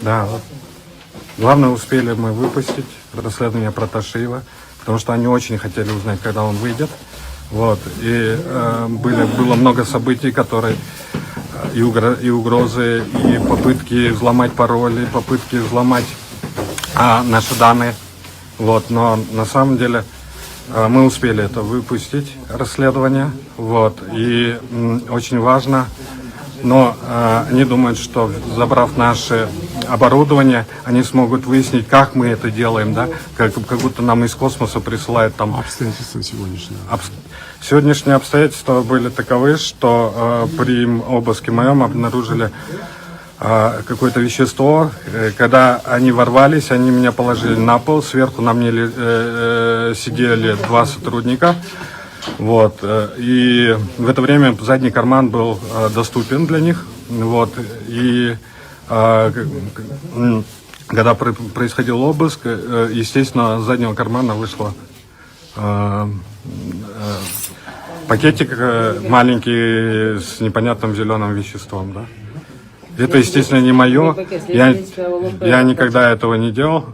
Да, вот. Главное, успели мы выпустить расследование про Ташиева, потому что они очень хотели узнать, когда он выйдет. Вот. И было много событий, которые и угрозы, и попытки взломать пароли, попытки взломать наши данные. Вот. Но на самом деле мы успели это выпустить, расследование. Вот. И очень важно. Но они думают, что, забрав наше оборудование, они смогут выяснить, как мы это делаем, да, как будто нам из космоса присылают там... Обстоятельства сегодняшние. Сегодняшние обстоятельства были таковы, что при обыске моем обнаружили какое-то вещество. Когда они ворвались, они меня положили на пол, сверху на мне сидели 2 сотрудника. Вот. И в это время задний карман был доступен для них. Вот. И когда происходил обыск, естественно, с заднего кармана вышло пакетик маленький с непонятным зеленым веществом. Да? Это, естественно, не мое. Я никогда этого не делал.